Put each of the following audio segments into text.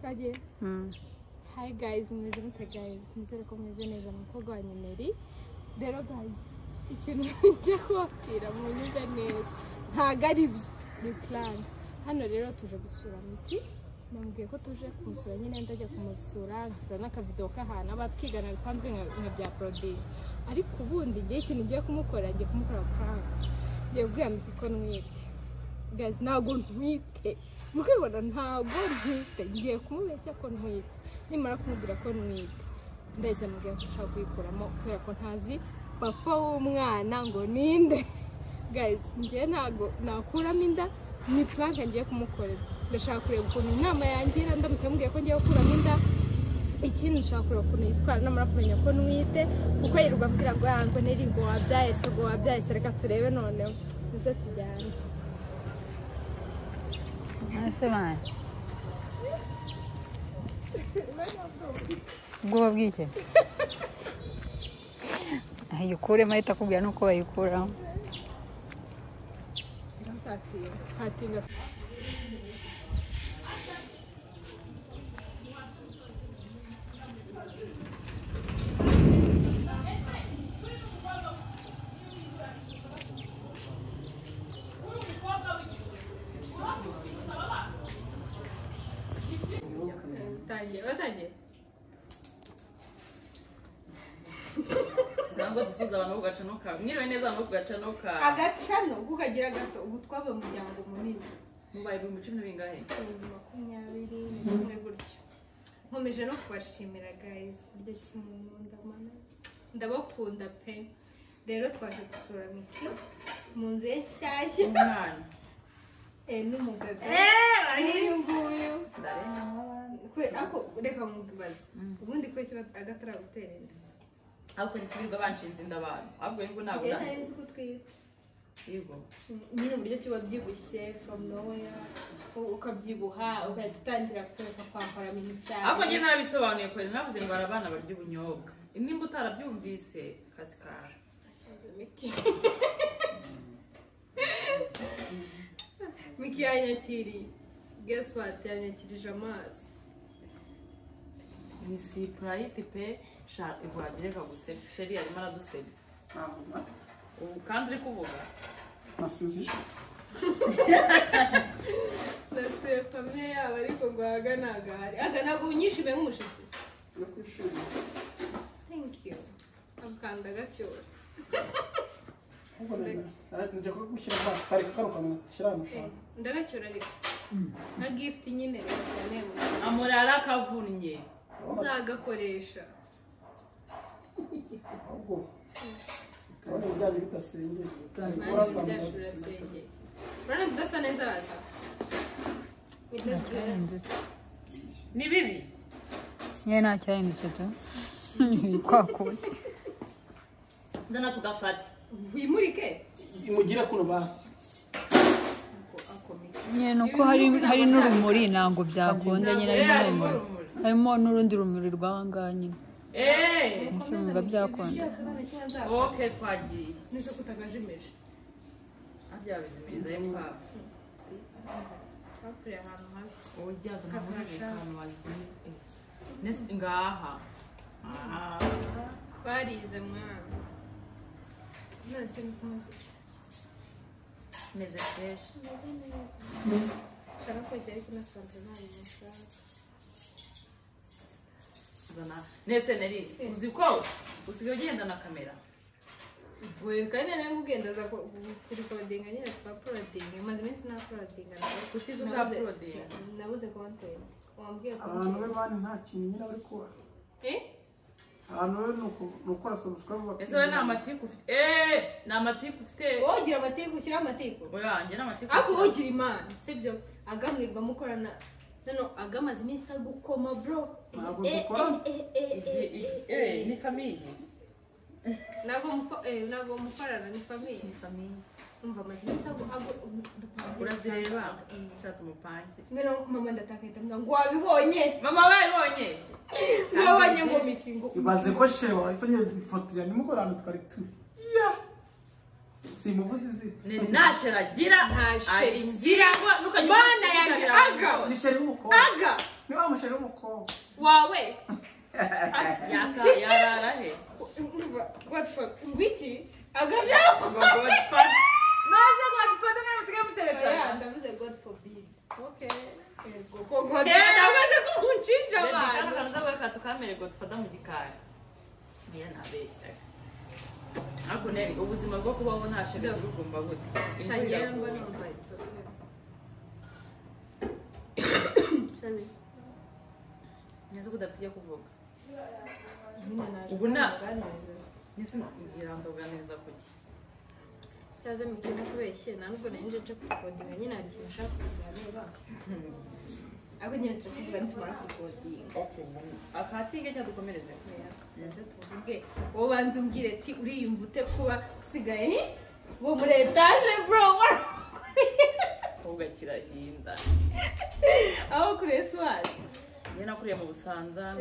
Twagiye. Hi guys, mumeze mute guys? Nizere ko mumeze neza mukobwa wa Nyeneri. Rero guys, ikintu ngiye kubabwira munyuze neza. Ntago ari byo, ni plan. Hano rero tuje gusura Miki. Nambwiye ko tuje kumusura nyine ndajya kumusura nkazana ka video kahana abatwigana bisanzwe nka bya Prodi. Ariko ubundi ngiye ikintu ngiye kumukora prank. Ngiye kubwira Miki ko nwite. Guys, ntago ntwite. Mukibona ntago ntwite. Ngiye kumubeshya ko ntwite. Nimara kumubwira ko nwite. Ndahise mubwira ko nshaka kuyikuramo kubera ko ntazi papa w'umwana ngo ninde. Guys, ngiye ntago nakuramo inda. Ni prank ngiye kumukorera. Ndashaka kureba ukuntu inama yangira ndamutse mubwiye ko ngiye gukuramo inda. Ikindi nshaka kureba ukuntu yitwara namara kumenya ko nwite kuko yirirwa ambwira ngo yango neri ngo wabyaye se ngo wabyaye se reka turebe noneho. Nizo tujyana. Ase mwana. Ubwoba bw'iki? Ayikuremo ahita akubwira nuko bayikuramo. Hatinga. Watangiye. Ntabwo dusuza abantu bugacanoka. Mwiriwe neza no bugacanoka. Agacano kukagira gato ubu twaba mu muryango munini. Mubaye mu cumi bingahe? 20 n'umwe gutyo. Nkomeje no kubashimira guys kuryo kimuntu mana. Ndabakunda pe. Rero twaje gusura Miki mu nzu ye nshyashya. Umwana. N'umugabo. Uyu nguyu. Kwe ako reka mugibaza. Ubundi kwe kiba agatara gutera inda. Ako ni kwirirwa banshinze inda abantu. Ahubwo nibwo nabwo. Nje nari nzi ko twita. Yego. Nyine uburyo kiba byibushye from nowhere. Ukabyibuha ugatangira kureka kwambara ibintu cyane. Ako njye narabisobanuye ko navuze ngo barabana barya ubunyobwa. Nimba utarabyumvise kasikara. Miki yanyakiriye. Guess what? Yanyakirije amazi. Ni si pride pe sha ibwagireka guseka sheri arimo araduseba. Ubu kandi uri kuvuga. Nasizi. Nase famille yabo ariko gwaga nagahari. Aga nago unyishime nk'umushitsi. Yo kwishima. Thank you. Akanda gacyora. Nje ko gushyira ba kare karuka nashyira amushaka. Ndagacyora ariko. Na gift nyine cyane mu. Amurara kavunnye. Nzagakoresha. Ahubwo. Kandi byari bitasengeye. Bana tudasa neza bata. Ni bibi. Nye nta cyahindutse tu. Kwakuti. Ndana tugafata. Wimurike. Imugire kuno basi. Nye nuko hari n'urumuri ntango byakunda nyine harimo n'urundi rumuri rwanga nyine. Nshobora byakunda. Okay twagiye. Nizo kutagajimeje. Ajya bizimiza yemwa. Bapfuye ahantu habi. Ojya ahantu wazi. Nese ngaha. Barize mwana. Nase nkumaze. Meze fresh. Shaka ko cyari kuna santenari mushaka. Zana. Nese neri uzi ko usigaye ugenda na kamera. Wewe kandi nawe ugenda za recording nyine twa uploading maze iminsi na uploading nawe Kutizo ka uploading. nabuze content. Wambwiye ko Abantu be bani nta kintu nyine bari kuba. Abantu nukora subscribe. Ese we na amatiku ufite na amatiku ufite. wogira amatiku ushyira amatiku. Oya nje na amatiku. Ako wogira imana sibyo agamwirwa mukorana nano agamaze iminsi agukoma bro. Ni famille. Nago mukorana ni famille. Ni famille. Umva amaze iminsi dupangira. Urazireba shatu mupange. Ngeno mama ndatakahita mbwa ngo wabibonye. Mama wabibonye. Wabonye ngo Miki ngo Ibaze ko shewa isonye ifoto ya nimugorano twari turi. simuvuze izina Neri nta sheri agira nta sheri ngira mana yanjye aga ni sheri w'umukobwa aga ni wa musheri w'umukobwa wawe yarara he Godfather ngwiki aga byako Godfather naza Godfather nawe usigaye mutereta ndavuze God forbid okay Namaze kunchinja abantu. Ndavuga tukamere Godfather mu gikari. Niya nabeshya. Ako neri ubuzima bwo kubaho nta sheri urugomba gute. Shangiye mba numva ito. Sorry. Nyazo kudafitiye kuvuga. Ubu na nisi ngirandoganiza kuki. Cyaze mikino kubeshye nubwo nanje cyo kukodinga nyine ari kintu ushaka kuganira. Ako nyine tuvuga nitumara kukodinga. Okay. Akatinge cyadukomereze. Nanje tuvuge wowe banze umbwire ati uriyumva ute kuba usigaye wo muri etage bro. Uga kirahinda. Aho kuri Swat. Yena nakuriye mu Busanza.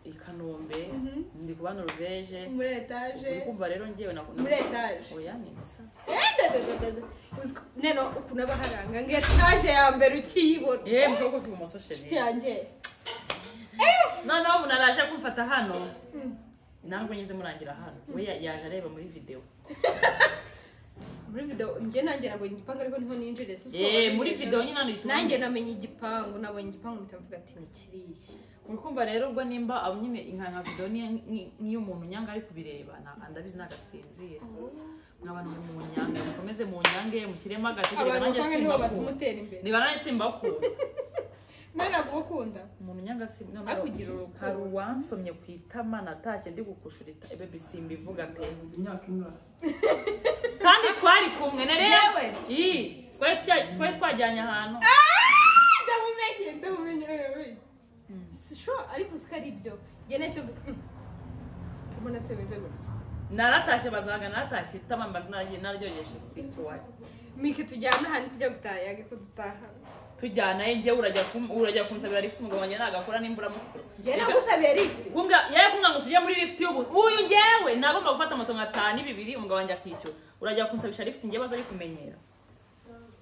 I Kanombe ndi kubana Ruveje muri etage kumva rero ngiyewe muri etage oya ni isa neno ukuna baharanga nge etage ya mbere ukiyibona mukoko kumuso sheri cyanjye none ubu narashe kumfata hano nango nyize murangira hano we yaje areba muri video muri video nge nanjye nabonye igipangu ariko niho ninjire muri video nyine nandituma nanjye namenye igipangu nabonye igipangu mutavuga ati ni kiriye urukumva rero ubwo nimba abo nyine inka video niyo umuntu nyanga ari kubireba ndabizi nagasinzira nk'abantu mu nyanga mukomeze mu nyange mushyiremo agategereza nanjye simba batumutera imbere niba nanjye simba bakunda nana gukunda umuntu nyanga simba akugira urukundo hari uwansomye ku itama natashye ndi gukushurita baby simba ivuga pe imyaka ingana kandi twari kumwe nerewe twari twajyanye ahantu ndamumenye wewe sho ariko sikari ibyo genese ubona semeze gutya naratashye bazaga naratashye tamamba naryogeshe situwaye mike tujyana hano tujya gutaha yage ko dutaha tujyana ye ngewe urajya kunsabira lift umugabo wanjye nagakora n'imbura mukuru ngewe nagusabira lift kumbwa yaye kumwa ngo tujye muri lift y'ubu uyu ngewe nagomba gufata moto ngatana ibibiri umugabo wanjye akishyura urajya kunsabisha lift ngewe baza ari kumenyera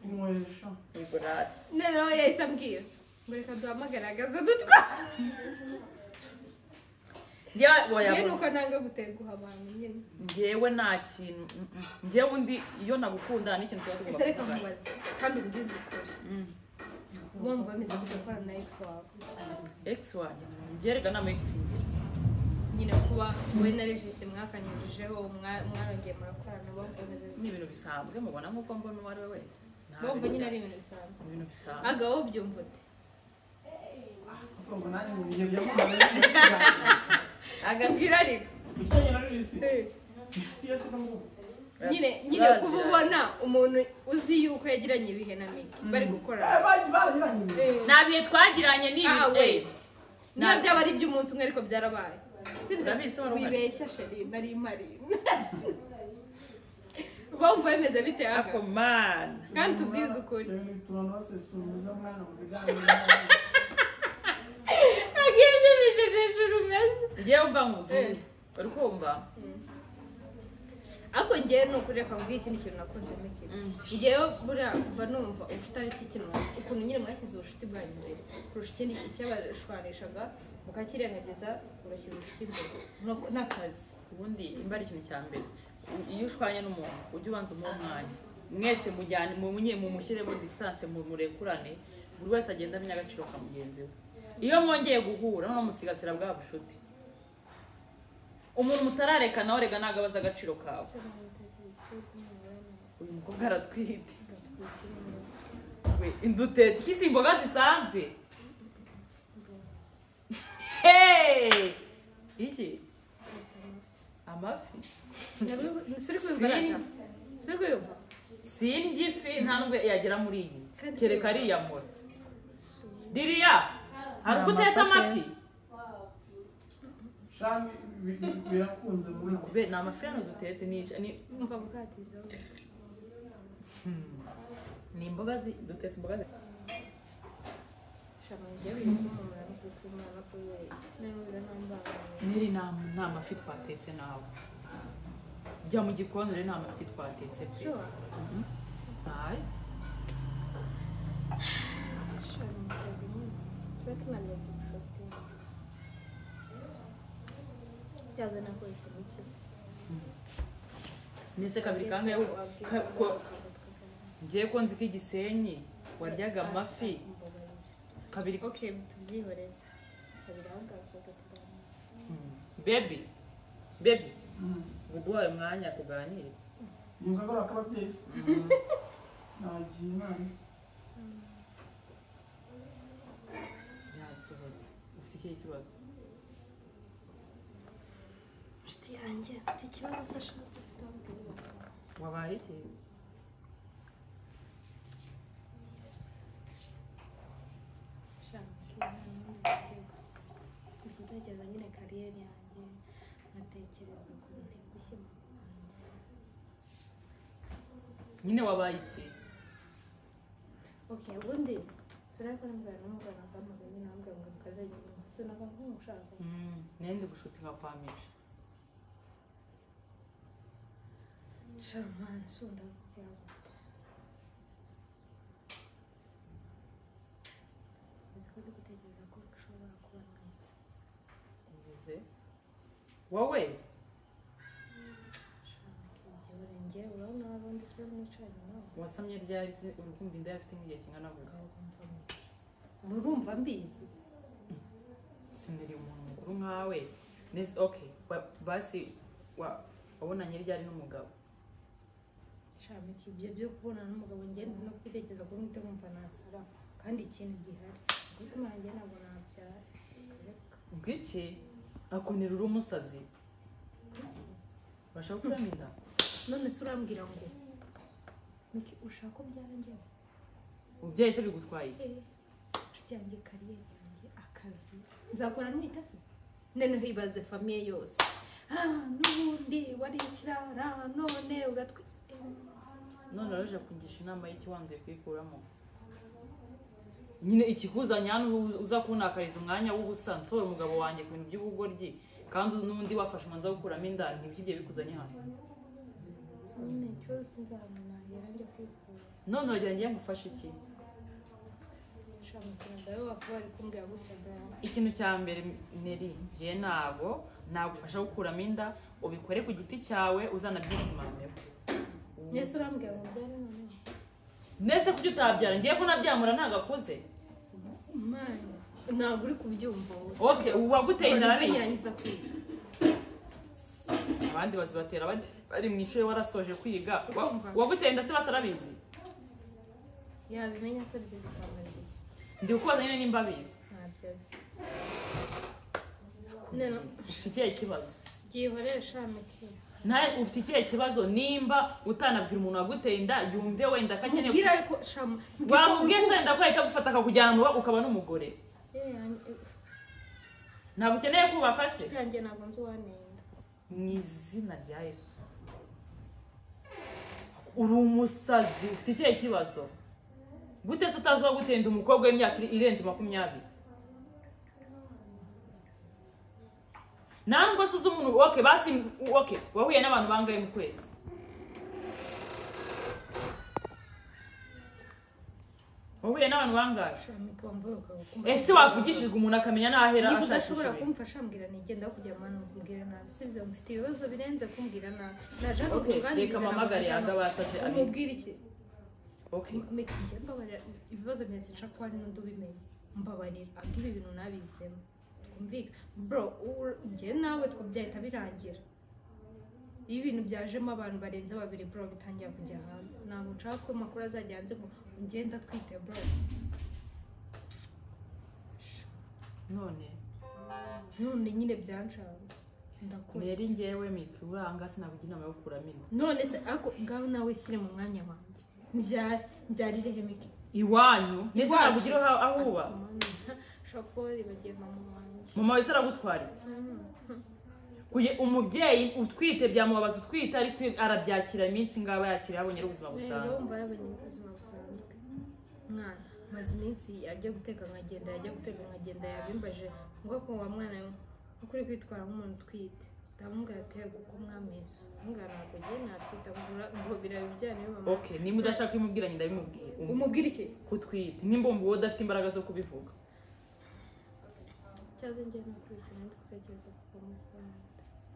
inywesha igorari nero yahise ambwira ngo reka duhamagaragaze dutwa ngewe nuko nanga gutenguha abantu nyine ngewe nta kintu ngewe undi iyo nagukunda n'ikintu tuba tugomba ese reka nkubaze kandi ubigize ukuri wumva ameze gukora na ex wawe ex wanjye ngerega nama ex nyine kuba we na Regis mwakanyujijeho mwarongeye murakorana bumva ameze ni ibintu bisanzwe mubona nk'uko mbona uwo ari we wese bumva nyine ari ibintu bisanzwe ibintu bisanzwe aga wowe byumva ute ngo nanjye ngiye byamubona agasira ariko bishanye na Regis inshuti yose n'ubu nyine kuba ubona umuntu uzi yuko yagiranye ibihe na Miki bari gukora nta bihe twagiranye n'ibi niba byaba ari iby'umunsi umwe ariko byarabaye wibeshya sheri nari mari bumva bimeze bite aga kandi tubwize ukuri agenyereje hejuru umeze ngewe mva nkubwire uri kumva ariko ngewe ni ukuri reka mbwira ikindi kintu nakunze Miki ngewe buriya mba numva ubucuti ari cyo kintu ukuntu nyine mwashyize ubucuti bwanyu imbere kurusha ikindi icyabashwanishaga mukakirengagiza mugashyira ubucuti imbere n'akazi ubundi imba ari ikintu cya mbere iyo ushwanye n'umuntu ujya ubanza umuha umwanya mwese mujyane mumushyiremo distance murekurane buri wese agenda amenya agaciro ka mugenzi we iyo mwongeye guhura no musigasira bwa bucuti umuntu mutarareka nawe rega ntabwo abaza agaciro kawe uyu mukobwa aratwite we indutetse iki imboga zisanzwe iki amafi sindya ifi ntabwo yagera muri iyi kereka ariyamura diriya hari ubwo utetse amafi birakunze muri kubera ni amafi hano dutetse ni imboga dutetse imboga niri nta mafi twatetse nawe jya mu gikoni rero nta mafi twatetse pe ntayo nese kabiri kangahe ngiye ko nzi ko Igisenyi waryaga amafi kabiri tubyihorere baby uduhaye umwanya tuganire Muzagora akababyeyi nagiye Imana yasohotse ufite ikihe kibazo inshuti yanjye afite ikibazo se ashaka gufite ibibazo wabaye iki gutekereza nyine kariyeri yanjye nkatekereza ku ntego gushyira nyine wabaye iki ubundi sinako nambwira n'umugabo akamugana nyine nambwira ngo mukazagenda sinaka nk'umushaka nende gushutinga kwa Mico shaman sunda kukira gute nzi ko ndi gutekereza ko ushobora kuba mwita uvuze wowe njye urabona abandi se mwicaye nawe wasamye ryari se urukumva inda yafite nk'igihe kingana gutya murumva mbizi sinari umuntu mukuru nkawe nese basi wabonanye ryari n'umugabo shamiki ibyo byo kubona n'umugabo ngende no kwitekereza ko mwite nkumva nasara kandi ikintu gihari kuko nanjye ntabwo nabyara ubwiki akunira uri umusazi urashaka kurama inda none se urambwira ngo miki ushaka ko byara njyewe ubyeyi se bigutwaye iki inshuti yanjye kariyeri yanjye akazi nzakora mwita se noneho ibaze famiye yose n'ubundi wari ikirara none uratwitse none uraje kungisha inama y'iki wanzuye kuyikuramo nyine ikikuzanya hano uza kunakariza umwanya w'ubusa nsohora umugabo wanjye ku bintu by'ubugoryi kandi n'undi wafashe umwanzuro wo gukuramo inda ntibyo bikuzanye hano none cyose nzamunahera njya kwikura none uragira ngiye ngufashe iki ikintu cya mbere Neri ngiye ntabwo nagufasha gukuramo inda ubikore ku giti cyawe uzanabyisimameho nese urambwira ngo byari none nese kuki utabyara ngiye ko nabyamura ntagakuze ntabwo uri kubyumva uwaguteye inda arabizi abandi bazibatera bari mu ishuri warasoje kwiga uwaguteye inda se basa arabizi yabimenya se byo bikamara ndi kubaza nyine nimba abizi ufite ikihe kibazo gihorera mike nawe ufite ikihe kibazo nimba utanabwira umuntu waguteye inda yumve wenda ko akeneye wamubwiye se wenda ko ahita agufata akakujyana mu rugo ukaba n'umugore ntabwo ukeneye kubaka se ntabwo nzi uwanenda mu izina rya Yesu uri umusazi ufite ikihe kibazo gute se utazi wagutenda umukobwa w'imyaka irenze 20 ntabwo se uzi umuntu basi wahuye n'abantu bangaye mu kwezi wahuye n'abantu bangaye ese wavugishijwe umuntu akamenya n'ahera ashaka udashobora kumfasha mbwira nigenda kujya manu kumbwira nabi sibyo mfite ibibazo birenze kumbwira nabi naje reka mamagare yaga basatse amubwira iki mekije mbabarira ibibazo byose nshaka ko hari n'undi ubimenye mbabarira abwira ibintu nabizemo twumvika bro njye nawe twabyahita birangira iyo ibintu byajemo abantu barenze 2 bro bitangira kujya hanze ntabwo nshaka ko amakuru azajya hanze ngo ngenda twite bro none nyine byanshanze ndakora rero njyewe Miki uranga sinabugira inama yo kurama inda none se ariko ngaho nawe shyire mu mwanya wanjye mbyarire Miki iwanyu nese nabugira aho uba shokori bagiye mama wanjye mama wese aragutwara iki kuye umubyeyi utwite byamubabaza utwite ariko arabyakira iminsi ngaba yakira yabonye ubuzima busanzwe rero mba yabonye ubuzima busanzwe mwana maze iminsi ajya guteka nkagenda yabimbaje ngo ko wa mwana ukuri kwitwara nk'umuntu utwite ndamubwira ati kuko mwamese ngana ntabwo ngiye natwita ngo birabijyana iyo okay niba udashaka imubwira nyine ndabimubwira umubwira iki kutwite nimba wowe udafite imbaraga zo kubivuga cyaze ngiye nakurikirana ndatekereza kuva mu Rwanda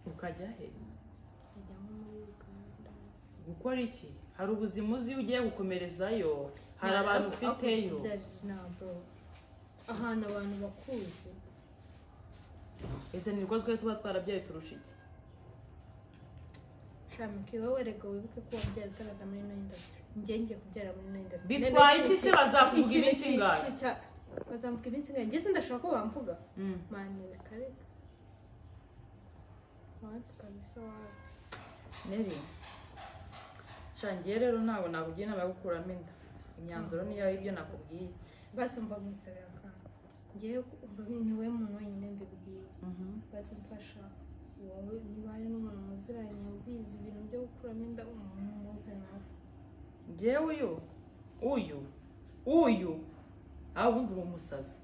ukajya he njya muri Uganda gukora iki hari ubuzima uzi ugiye gukomerezayo hari abantu ufiteyo ntabwo ahantu abantu bakuze ese nirwo tuba twarabyaye turusha iki shamiki wowe rega wibuke ko wabyaye utaraza muri ino industry njye ngiye kubyara muri ino industry bitwaye iki se bazakuvuga iminsi ingahe bazamuka iminsi ingahe njye ndashaka ko bamvuga mani bikareka wapi kabisa wapi Neri shangiye rero ntabwo nakugira inama yo gukuramo inda imyanzuro niyo ibyo nakubwiye basi mva mwisabira kandi ngiye niwe muntu wenyine mbibwiye basi mfasha wowe niba hari n'umuntu muziranye ubizi ibintu byo gukuramo inda umuze nawe njyewe uyu aho ubundi uri umusazi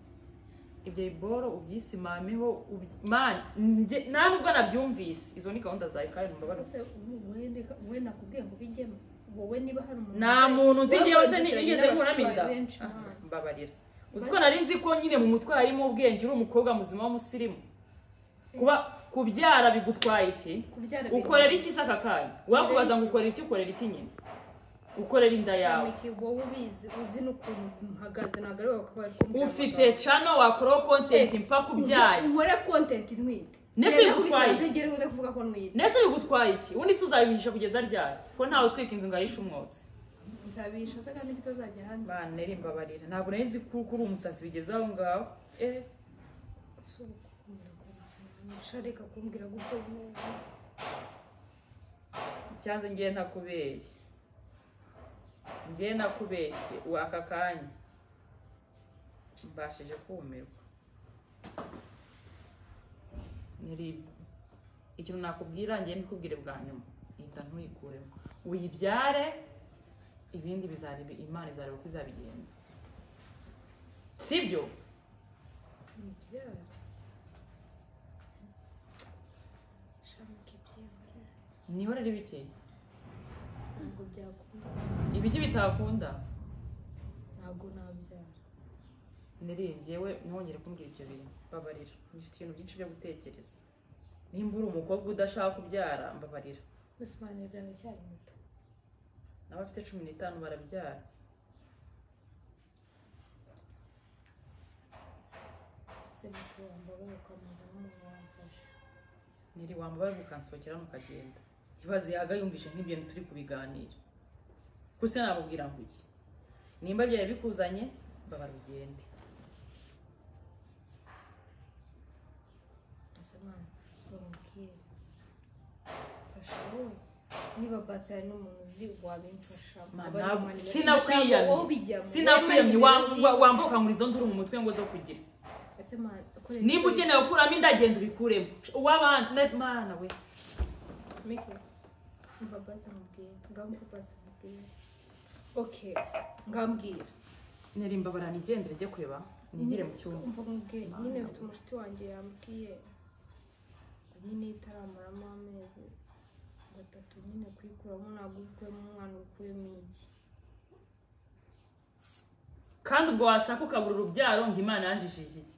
ibyo iboro ubyisimameho nta nubwo nabyumvise izo ni gahunda zawe kandi numva wowe nakubwiye ngo bijyemo wowe niba hari umuntu nta muntu nzi njyewe se nigeze nkuramo inda mbabarira uzi ko nari nzi ko nyine mu mutwe harimo ubwenge uri umukobwa muzima w'umusirimu kuba kubyara bigutwaye iki ukorera iki se aka kanya wakubaza ngo ukorera iki ukorera iki nyine ukorera inda yawe wowe ubizi uzi n'ukuntu mpagaze ntabwo ari wowe kuba ufite channel wakora content mpaka ubyaye nkore content ntwite nese bigutwaye iki nese bigutwaye iki undi se uzabihisha kugeza ryari ko ntawe twika inzu ngahisha umwotsi nzabisha se kandi bitazajya hanze bana neri mbabarira ntabwo nari nzi ko uri umusazi bigeze aho ngaho shareka kumbwira gutyo cyaze ngiye nakubeshye aka kanya mbashije kumirwa neri ikintu nakubwira ngiye mbikubwire bwa nyuma ihita ntuyikuremo uyibyare ibindi bizareba Imana izareba ko izabigenza sibyo ibyara niho rero ibiki ntabwo byakunda ibiki bitakunda ntabwo nabyara neri njyewe ntwongere kumbwira ibyo bintu babarira ngifite ibintu byinshi byo gutekereza nimba uri umukobwa udashaka kubyara mbabarira Usmane baracyari muto n'abafite 15 barabyara senike wambaye ukamuza n'umuntu wamfasha niri wambaye ukansohokera mukagenda kibaze yaga yumvishe nk'ibintu turi kubiganira kuse nabubwira ngo iki nimba byari bikuzanye babarugende Usmane bamubwire fasha wowe niba basi hari n'umuntu uzi wabimfasha sinakwiyamye wambuka ngo izo nduru mu mutwe ngo zo kugira nimba ukeneye gukuramo indagenda ubikuremo uw'abandi mana we Mike mva basi mubwire ngamko basi mubwire okay ngambwira neri mbabarana igendere rye kureba nigire mu cyumba mva mubwire nyine mfite umushiti wanjye yambwiye nyine itaramaramo amezi 3 nyine kuyikuramo ntabwo ukuremo umwana ukuyemo iki kandi ubwo washaka ukabura urubyaro ngo Imana yanjishije iki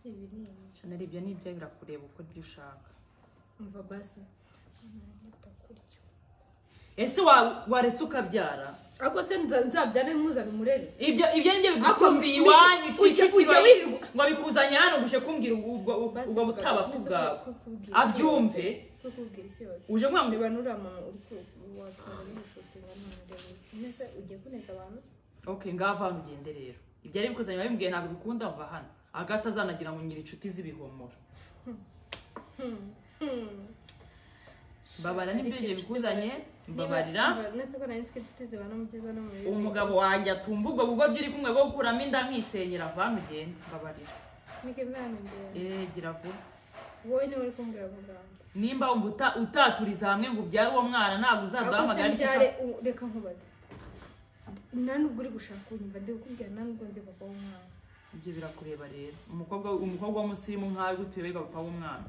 si ibinini Chanel ibyo nibyo birakureba uko ibyo ushaka mva basi ese waretse ukabyara ako se nzabyara imuzana umurere ibyo nibyo bigutumbiye iwanyu kikikibaye ngo bikuzanye hano gushe kumbwira ubwo butabapfu bwawe abyumve uje mwamwe banura mama uri watsara n'ishotinga none nese ugiye kuneza abantu okay ngavana ugende rero ibyo ari bikuzanye babimbwiye ntabwo bikunda mva hano agata azanagira ngo nyiri inshuti zibihomora babara nibyo ngiye bikuzanye mbabarira nese ko nari inshuti zibana mu cyiza no mu bibi umugabo wanjye atumva ubwo bugwa byiri kumwe bwo gukuramo inda nkisenyera vana ugende mbabarira Mike mwana ndende gira vuba wowe ni uri kumbwira muganga nimba utaturiza hamwe ngo ubyare uwo mwana ntabwo uzaduhamagara iki reka nkubaze nta nubwo uri gushaka unyumva ndi kukubwira nta nubwo nzi papa w'umwana ibyo birakureba rero umukobwa w'umusirimu nkawe gutuye biga papa w'umwana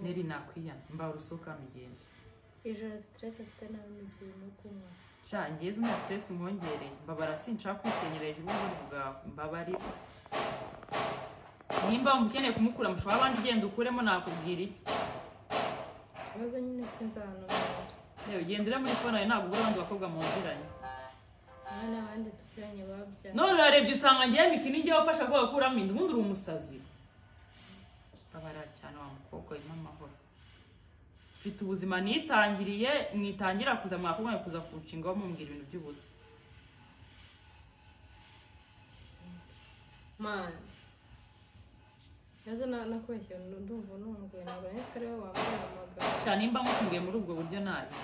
Neri nakwiyana mba urusoka mugenda ijoro stress afite nawe n'ibyo no kunywa sha ngeze mu stress mwongereye mbabara sinshaka kwisenyera hejuru y'urugo bwawe mbabarira nimba umukeneye kumukura mushobora abandi ugenda ukuremo nakubwira iki ibibazo nyine sinzahano yewe gendera muri phone yawe ntabwo abandi bakobwa muziranye n'abandi dusiranye babya none urarebye usanga ngiye mikini ngiye wafasha ko bakuramo inda ubundi uri umusazi babara cyane wa mukobwa uri amahoro mfite ubuzima nitangiriye mwitangira kuza mwakobwa kuza kunshinga mumbwira ibintu by'ubusa man yaza nakweshya ndumva nunguye ntabwo nzi ko ariwe wambaye amagambo cyane nimba nkubwiye muri ubwo buryo nabi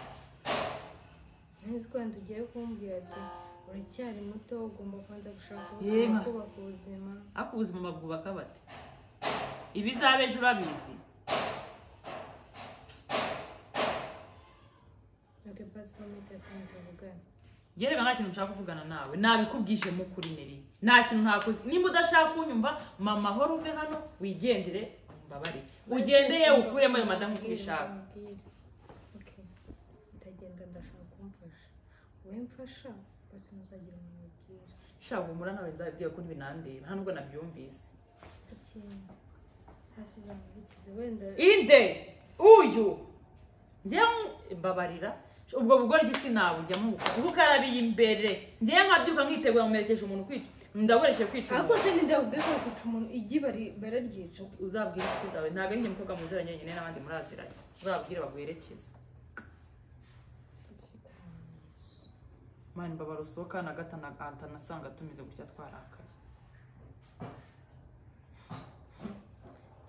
nzi ko wenda ugiye kumbwira ati uracyari muto ugomba kubanza gushaka ubuzima kubaka ubuzima ariko ubuzima babwubaka bate ibizabe ejo urabizi Gerega nta kintu nshaka kuvugana nawe nabikubwije mu kuri Neri nta kintu ntakoze nimba udashaka kunyumva mama horo uve hano wigendere mbabare ugendeye ukuremo ayo madamu kubishaka okay ndagenda ndashaka kumfasha we mfasha basi muzagira umuntu ubwira shaka umura nawe nzabibwiye ko ntibinandeba nta nubwo nabyumvise ikintu hasuzamukize wenda inde uyu njye mbabarira ubwo bugore iki nabujyamo ubukarabiye imbere njye nkabyuka nkitegura mumerekeje umuntu kwica ndaboreshe kwica ariko se ninde ubweko kuca umuntu igi bararyica uzabwira inshuti zawe ntabwo ari njye mukobwa muziranye nyine n'abandi muraziranye uzabwire baguherekeze mani mbabara usohoka na gatana atanasanga tumize gutya twarakaye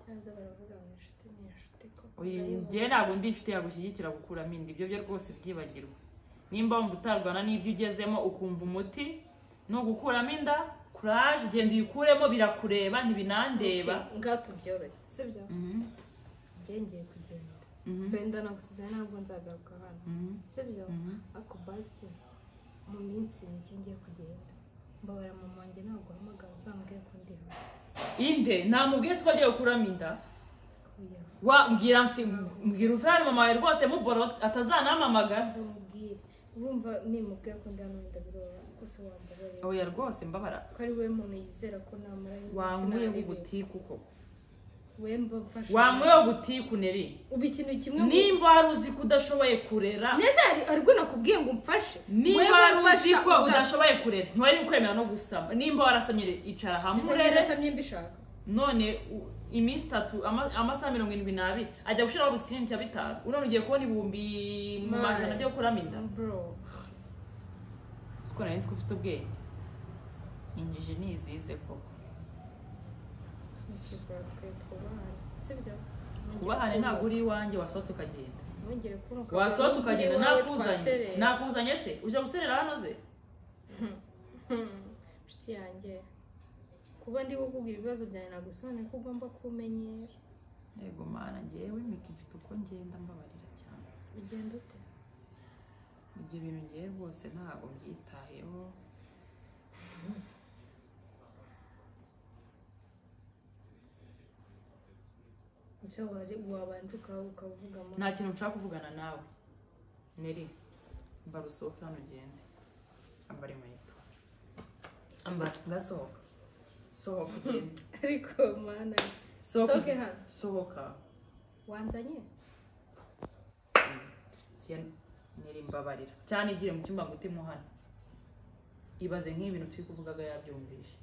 cyaza baravuga ngo inshuti ni inshuti ko njye ntabwo ndi inshuti yagushyigikira gukuramo inda ibyo byo rwose byibagirwa nimba wumva utarwana n'ibyo ugezemo ukumva umuti no gukuramo inda courage genda uyikuremo birakureba ntibinandeba ngato byoroshye sibyo ngiye kugenda benda nagusize ntabwo nzagaruka hano sibyo ako basi mu minsi mike ngiye kugenda mbabara mama wanjye ntabwo hamagara uzambwiye ko ndi hano inde namubwiye ko agiye gukuramo inda wambwira mbwira uvana mama wawe rwose muborotse atazanamamagara ndamubwire urumva nimubwira ko ndi hano ndabirora ko se wambabarira oya rwose mbabara ko ari we muntu yizera ko namara wanyweye ubutiku koko wemba mfasha wanyweye ubutiku Neri ubu ikintu kimwe nimba wari uzi ko udashoboye kurera neza ariko nakubwiye ngo umfashe nimba wari uzi ko udashoboye kurera ntiwari kwemera no gusama nimba warasamye icara hamwe urere mbishaka none iminsi 3 amasaha 72 ajya gushiraho businini cya 5 unone ugiye kubona ibumbi mu majana byo kurama inda bro siko nari nzi ko ufite ubwenge injije nizize koko kubahane ntabwo uri iwanjye wasohotse ukagenda wasohotse ukagenda nakuzanye se uje guserera hano ze nshuti yanjye kuba ndi kukubwira ibibazo byanjye nagusobanura ko ugomba kumenyera yego mana njyewe miki mfite uko ngenda mbabarira cyane ugenda ute ibyo bintu ngiye rwose ntabwo byitayeho wabanje ukavugamo nta kintu nshaka kuvugana nawe Neri mba rusohoka hano ugende ambara inkweto ambara ngasohoka sohoka ugende ariko mana sohoke hano sohoka wanzanye Neri mbabarira cyane igire mu cyumba ngo utemo hano ibaze nk'ibintu turi kuvugaga yabyumvishe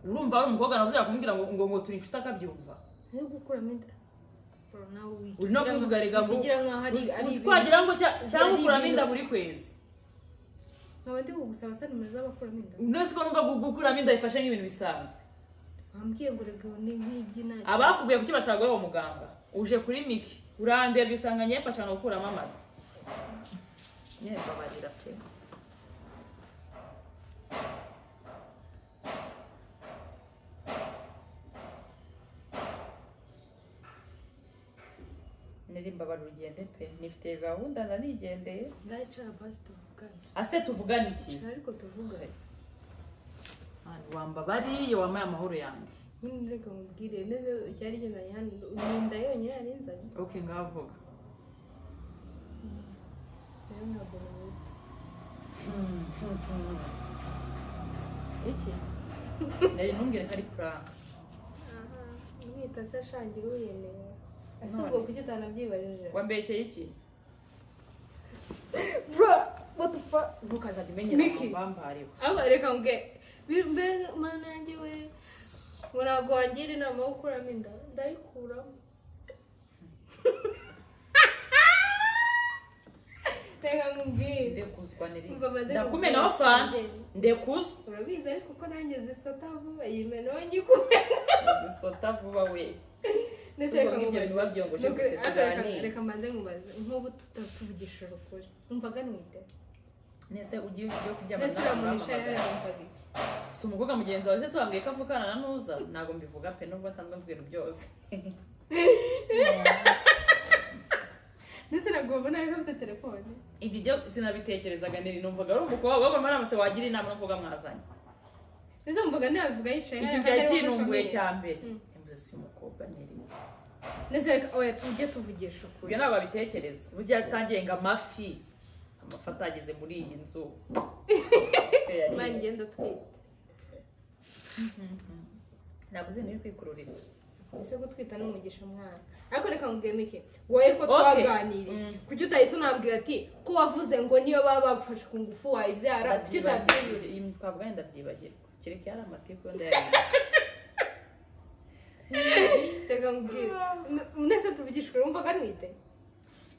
urumva ari umukobwa nazo yakumbwira ngo turi inshuti akabyumva nko gukuramo inda bro nawe uri no kuvuga rega ngo twagira ngo cyangwa ukuramo inda buri kwezi nkaba ndi kugusaba se nimero z'abakuramo inda nese ko numva gukuramo inda ifashe nk'ibintu bisanzwe ambwiye ngo rega ni nk'igina abakubwiye kuki batagoye uwo muganga uje kuri miki urandebye usanga ngiye mfasha no gukuramo amata nyine babarira pe nirimba barugende pe nifite gahunda ndanigendeye ndayicara basi tuvugane ase tuvugana iki ariko tuvugane wamba bariye wamaye amahoro yanjye nyine reka mubwire neza icyari kizanye hano urinda yonyine yarinzanye okay ngavuga rero ntabwo nawe iki nari ntumbwire ko ari prank mwita se ashangira uyenera ese ubwo kuki utanabyibajije wambeshye iki bro what the fuck ntukazajya umenyera amabambariwe aba reka mbwe bimbe mana yanjye we ngo ntabwo wangira inama yo gukuramo inda ndayikuramo reka nkubwire ndekuzwa niri ndakumenaho fanta ndekuzwa urabizi ariko ko nanjye zisota vuba yimenaho ngikumena zisota vuba we ndetse reka mbanze nkubaze nk'ubu tutatuvugishije ukuri umvaga nwite nese ugiye kujya ndetse uramunisha yaramvaga iki si umukobwa mugenzi wawe se wambwiye ko avukana na Nuza ntabwo mbivuga pe nubwo nsanzwe mbwira byose ndetse nagomba nawe ko afite telefone ibyo byo sinabitekerezaga niri numvaga ari umukobwa ahubwo maramuse wagira inama n'umukobwa mwazanye ndetse mvuga nabivuga yicaye icyo cyari kinunguye cya mbere mvuze si umukobwa niri ndetse oya tujye tuvugisha ukuri ibyo ntabwo babitekereza burya yatangiye ngo amafi atageze muri iyi nzu mani ngenda twite ntabwo uzi niba kwikururira ese gutwita n'umugisha mwana ariko reka nkubwire iki wowe ko twaganiriye kuki utahise unambwira ati ko wavuze ngo niyo baba bagufashe ku ngufu wayibyara kuki utabyibutse iyi twavuga wenda byibagirwa kereka yari amatiku yo ndayagira reka nkubwire ndetse tuvugishwe wumvaga nwite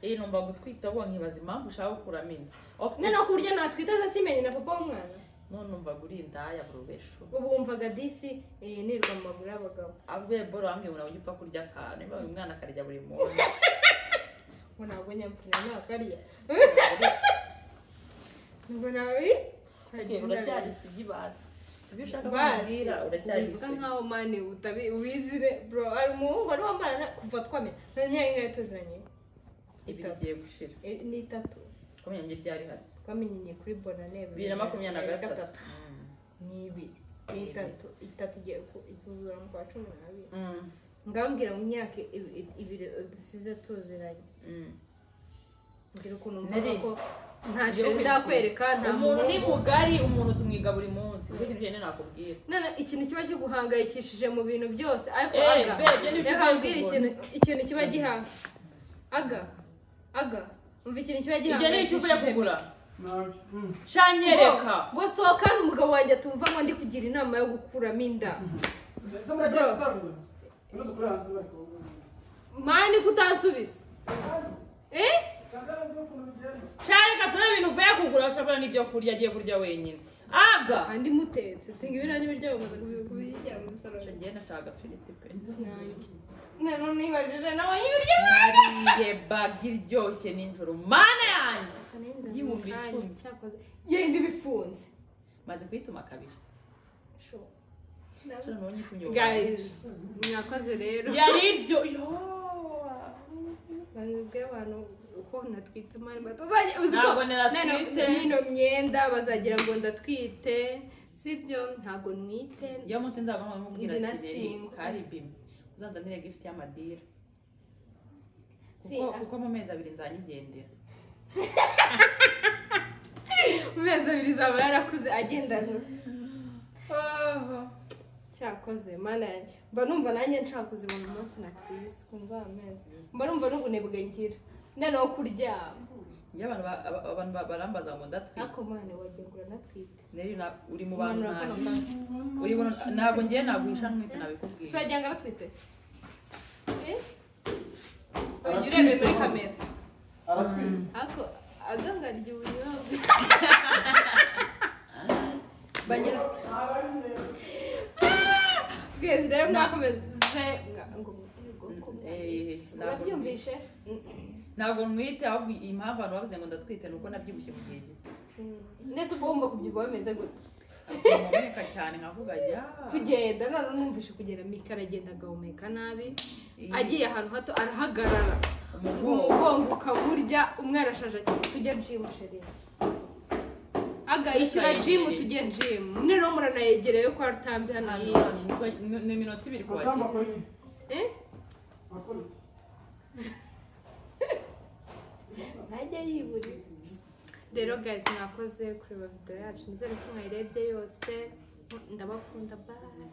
iyi numva gutwita ubu nkibaza impamvu ushaka gukuramo inda noneho ku buryo natwita asimenye na papa w'umwana none numvaga uri indaya burubesho ubu wumvaga disi nirwa mu maguru y'abagabo abe boro wambwiye ngo nawe ujya upfa kurya akantu niba uyu mwana akarya buri munsi ngo ntabwo nyapfuna nakarya ngo nawe uracyari isugi bazi sibyo ushaka kumubwira uracyari isugi uvuga nkaho mani ubizire bro ari umuhungu wari wambarana kuva twamenya nanyine ingahe tuziranye ibi bigiye gushira ni 3 twamenye ryari hati twamenyeye kuri bonane 2023 ni 2 ni 3 igiye izuzura mu kwa 12 ngambwira mu myaka 2 dusize tuziranye ngira ukuntu mvuga ko nta shuri ndakwereka nta umuntu ni mugari umuntu tumwiga buri munsi ubwo ibyo nyine nakubwira nana ikintu kiba kiguhangayikishije mu bintu byose ariko aga yakambwira ikintu kiba gihanga aga umva ikintu kiba gihangayikishije ibyo ni icyo kugura shanyereka ngo sohoka n'umugabo wanjye tumva ngo ndi kugira inama yo gukuramo inda mani kutansubiza shareka turi ibintu uvuye kugura ushobora n'ibyo kurya agiye kurya wenyine aga andi mutetse singa ibintu n'ibiryo bamaze kubijya mu musaruro ngiye nashaka filiti pe none nibajije nawe ibiryo nariye bagi iryoshye nijoro mana yanjye y'ibihumbi 10 yenda bifunze maze kwituma kabiri guys mwakoze rero yari iryo bazibwira abantu uko natwite mani batazajya uziko nino myenda bazagira ngo ndatwite sibyo ntago nwite iyo munsi nzagomba nkubwira ati kari bim uzanzanire gift y'amadira kuko mu mezi 2 nzanyigendera mu mezi 2 zaba yarakuze agendana cyakoze mana yanjye mba numva nanjye nshaka kuzibona umunsi na Chris kunzaba mezi mba numva n'ubunebwe ngira noneho kuryama iyo abantu barambaza ngo ndatwite ako mwana wagiye ngura natwite uri mu bantu ntabwo ngiye naguhisha ntwite nabikubwiye so wagira ngo aratwite ujya urebe muri kamera ako agangarya ubunyobwa bagira bwese rero mwakomeze urabyumvishe ntabwo nwite ahubwo impamvu abantu bavuze ngo ndatwite nuko nabyibushye mu gihe gito ndetse ubwo wumva kubyibuha bimeze gute mpumeka cyane nkavuga kugenda none numvishe kugenda Mika aragenda agahumeka nabi agiye ahantu hato arahagarara umugongo ukaburya umwana ashaje ati tujye gym sheri aga ishyura gym tujye gym noneho muranayegereye ko rutambi hano ni minota 2 kwa najya yiburi rero guys mwakoze kureba video yacu nizere ko mwayirebye yose ndabakunda bye